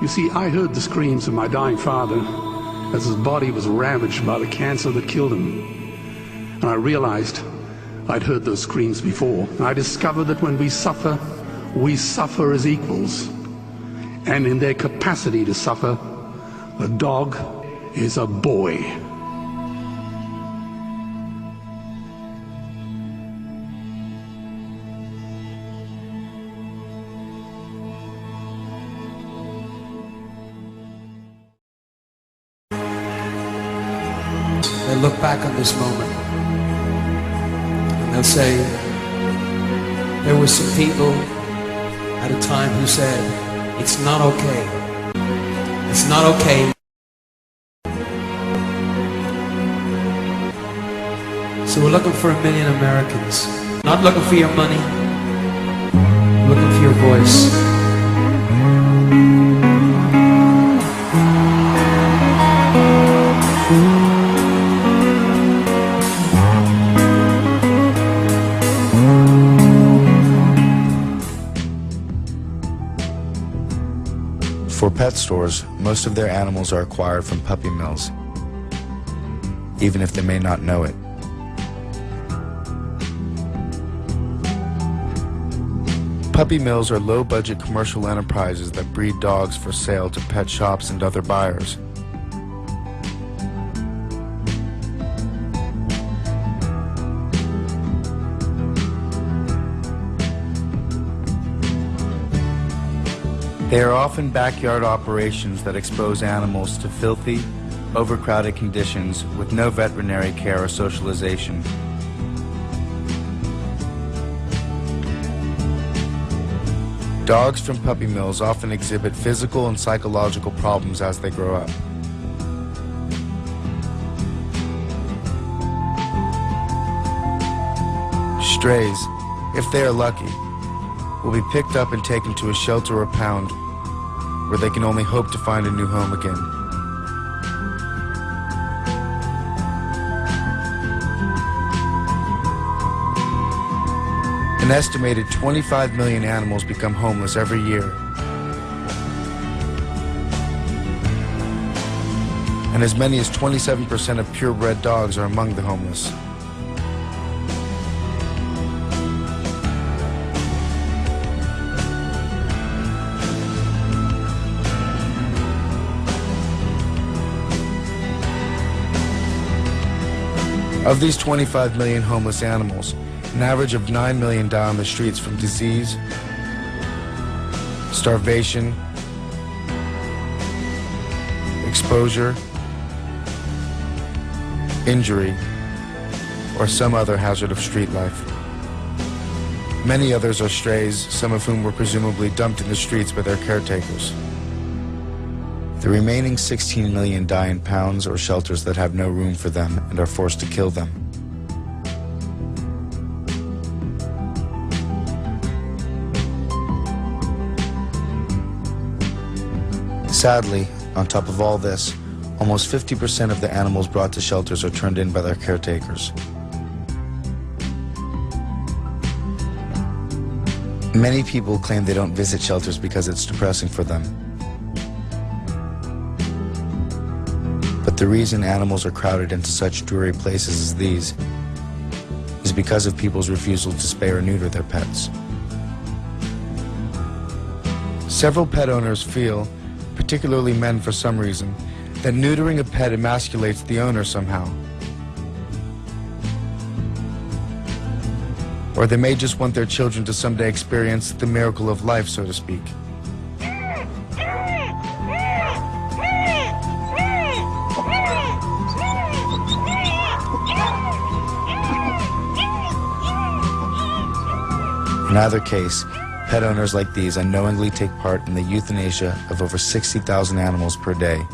You see, I heard the screams of my dying father as his body was ravaged by the cancer that killed him. And I realized I'd heard those screams before. And I discovered that when we suffer as equals. And in their capacity to suffer, a dog is a boy. They look back on this moment and they'll say, there were some people at a time who said, it's not okay. It's not okay. So we're looking for 1 million Americans. Not looking for your money, looking for your voice. For pet stores, most of their animals are acquired from puppy mills, even if they may not know it. Puppy mills are low-budget commercial enterprises that breed dogs for sale to pet shops and other buyers. They are often backyard operations that expose animals to filthy, overcrowded conditions with no veterinary care or socialization. Dogs from puppy mills often exhibit physical and psychological problems as they grow up. Strays, if they are lucky, will be picked up and taken to a shelter or pound where they can only hope to find a new home again. An estimated 25 million animals become homeless every year. And as many as 27% of purebred dogs are among the homeless. Of these 25 million homeless animals, an average of 9 million die on the streets from disease, starvation, exposure, injury, or some other hazard of street life. Many others are strays, some of whom were presumably dumped in the streets by their caretakers. The remaining 16 million die in pounds or shelters that have no room for them and are forced to kill them. Sadly, on top of all this, almost 50% of the animals brought to shelters are turned in by their caretakers. Many people claim they don't visit shelters because it's depressing for them. But the reason animals are crowded into such dreary places as these is because of people's refusal to spay or neuter their pets. Several pet owners feel, particularly men for some reason, that neutering a pet emasculates the owner somehow. Or they may just want their children to someday experience the miracle of life, so to speak. In either case, pet owners like these unknowingly take part in the euthanasia of over 60,000 animals per day.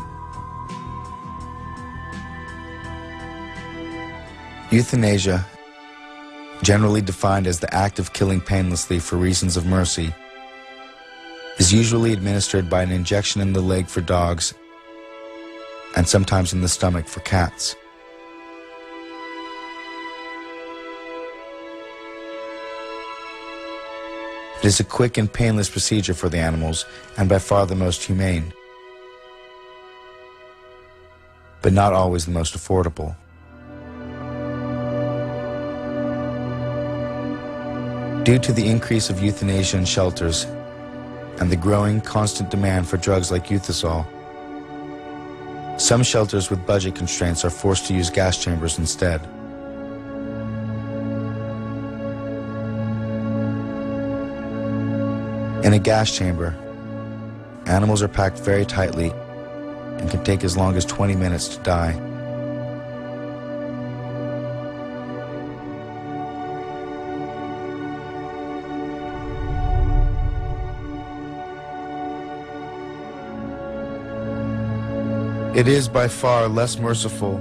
Euthanasia, generally defined as the act of killing painlessly for reasons of mercy, is usually administered by an injection in the leg for dogs and sometimes in the stomach for cats. It is a quick and painless procedure for the animals, and by far the most humane. but not always the most affordable. Due to the increase of euthanasia in shelters and the growing, constant demand for drugs like Euthasol, some shelters with budget constraints are forced to use gas chambers instead. In a gas chamber, animals are packed very tightly and can take as long as 20 minutes to die. It is by far less merciful,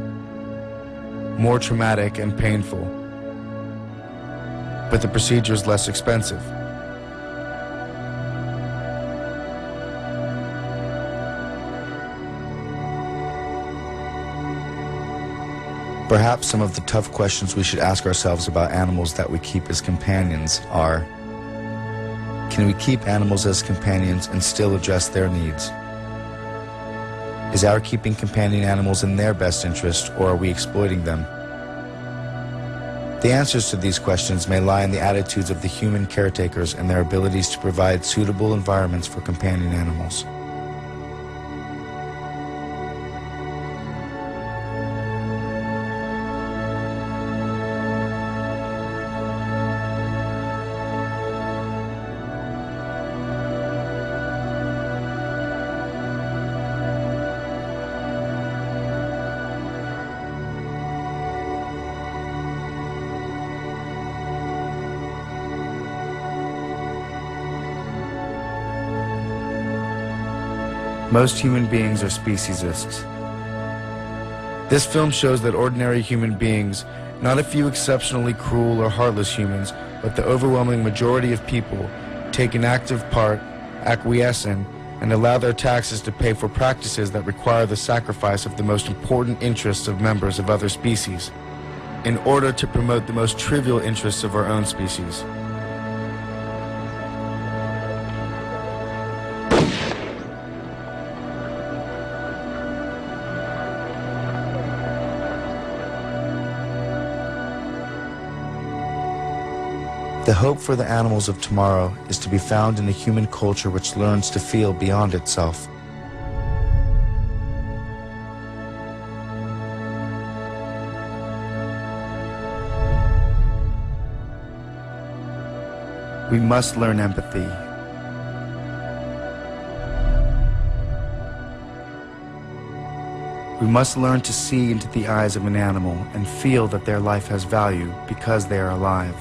more traumatic and painful, but the procedure is less expensive. Perhaps some of the tough questions we should ask ourselves about animals that we keep as companions are: can we keep animals as companions and still address their needs? Is our keeping companion animals in their best interest, or are we exploiting them? The answers to these questions may lie in the attitudes of the human caretakers and their abilities to provide suitable environments for companion animals. Most human beings are speciesists. This film shows that ordinary human beings, not a few exceptionally cruel or heartless humans, but the overwhelming majority of people, take an active part, acquiesce in, and allow their taxes to pay for practices that require the sacrifice of the most important interests of members of other species, in order to promote the most trivial interests of our own species. The hope for the animals of tomorrow is to be found in a human culture which learns to feel beyond itself. We must learn empathy. We must learn to see into the eyes of an animal and feel that their life has value because they are alive.